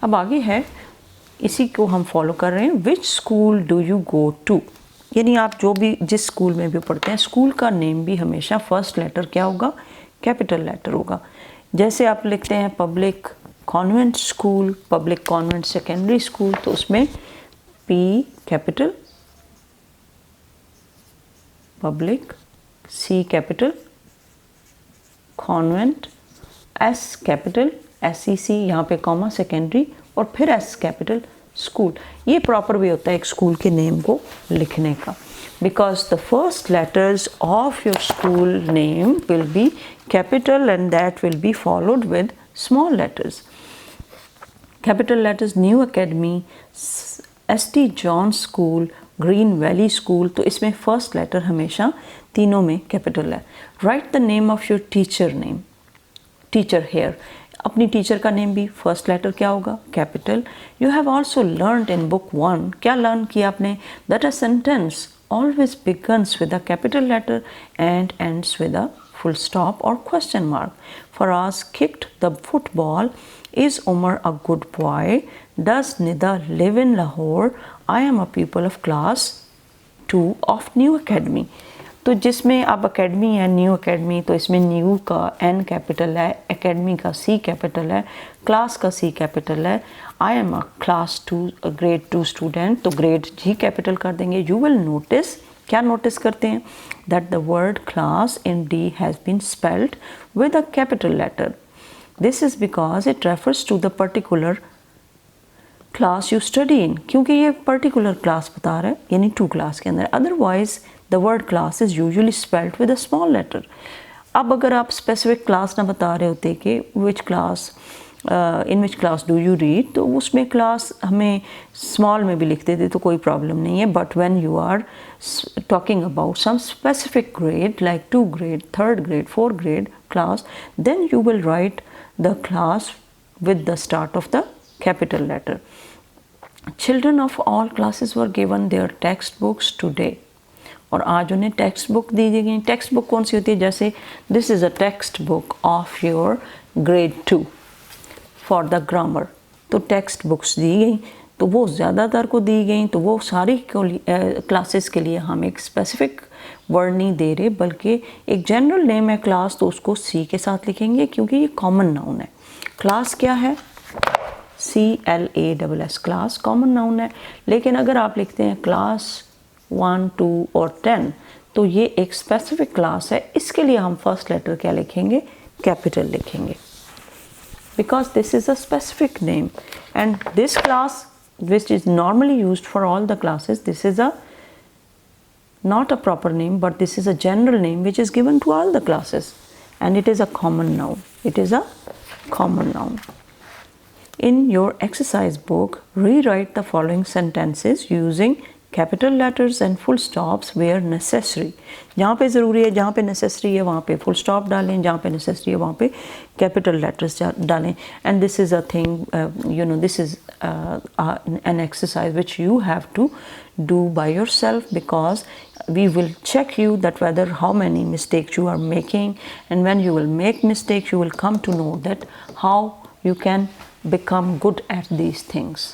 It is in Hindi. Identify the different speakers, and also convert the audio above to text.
Speaker 1: अब आगे है, इसी को हम फॉलो कर रहे हैं, which school do you go to, यानी आप जो भी जिस स्कूल में भी पढ़ते हैं, स्कूल का नेम भी हमेशा फर्स्ट लेटर क्या होगा, कैपिटल लेटर होगा। जैसे आप लिखते हैं public convent school, public convent secondary school, तो उसमें P capital, public C capital, convent S capital, SEC यहाँ पे कॉमा, सेकेंडरी और फिर S कैपिटल, स्कूल। ये प्रॉपर वे होता है एक स्कूल के नेम को लिखने का, because the first letters of your school name will be capital and that will be followed with small letters. Capital letters new academy, ST John school, green valley school, तो इसमें फर्स्ट लेटर हमेशा तीनों में कैपिटल है। Write the name of your teacher name, teacher here, अपनी टीचर का नेम भी फर्स्ट लेटर क्या होगा, capital. You have also learned in book 1, क्या लर्न किया आपने, that a sentence always begins with a capital letter and ends with a full stop or question mark. Faraz kicked the football. Is Umar a good boy? Does Nida live in Lahore? I am a pupil of class 2 of New Academy. तो जिसमें अब अकेडमी है, न्यू अकेडमी, तो इसमें न्यू का N कैपिटल है, एकेडमी का C कैपिटल है, क्लास का C कैपिटल है। I am a class 2 grade 2 student, तो ग्रेड G कैपिटल कर देंगे। यू विल नोटिस, क्या नोटिस करते हैं, that the word class in D has been spelled with a capital letter. This is because it refers to the particular class you study in, क्योंकि ये पर्टिकुलर क्लास बता रहा है, यानी 2 क्लास के अंदर। Otherwise the word class is usually spelled with a small letter. अब अगर आप स्पेसिफिक क्लास ना बता रहे होते कि which class, in which class do you read, तो उसमें क्लास हमें स्मॉल में भी लिख देते तो कोई प्रॉब्लम नहीं है। But when you are talking about some specific grade like 2 grade, 3rd grade, 4th grade class, then you will write the class with the start of the capital letter. Children of all classes were given their textbooks today. और आज उन्हें टेक्स्ट बुक दी गई। टेक्स्ट बुक कौन सी होती है, जैसे this is a text book of your grade 2 for the grammar, तो टेक्स्ट बुक्स दी गई, तो वो ज़्यादातर को दी गई, तो वो सारी क्लासेस के लिए हम एक स्पेसिफिक वर्ड नहीं दे रहे, बल्कि एक जनरल नेम है क्लास, तो उसको C के साथ लिखेंगे क्योंकि ये कॉमन नाउन है। क्लास क्या है, CLASS, क्लास कॉमन नाउन है। लेकिन अगर आप लिखते हैं क्लास 1, 2 और 10, तो ये एक स्पेसिफिक क्लास है, इसके लिए हम फर्स्ट लेटर क्या लिखेंगे, कैपिटल लिखेंगे, because this is a specific name and this class which is normally used for all the classes, this is a not a proper name, but this is a general name which is given to all the classes and it is a common noun. It is a common noun. In your exercise book, rewrite the following sentences using capital letters and full stops where necessary. जहाँ पे ज़रूरी है, जहाँ पे necessary है वहाँ पे full stop डालें, जहाँ पे necessary है वहाँ पे capital letters डालें. And this is a thing, this is an exercise which you have to do by yourself, because we will check you that whether how many mistakes you are making, and when you will make mistakes you will come to know that how you can become good at these things.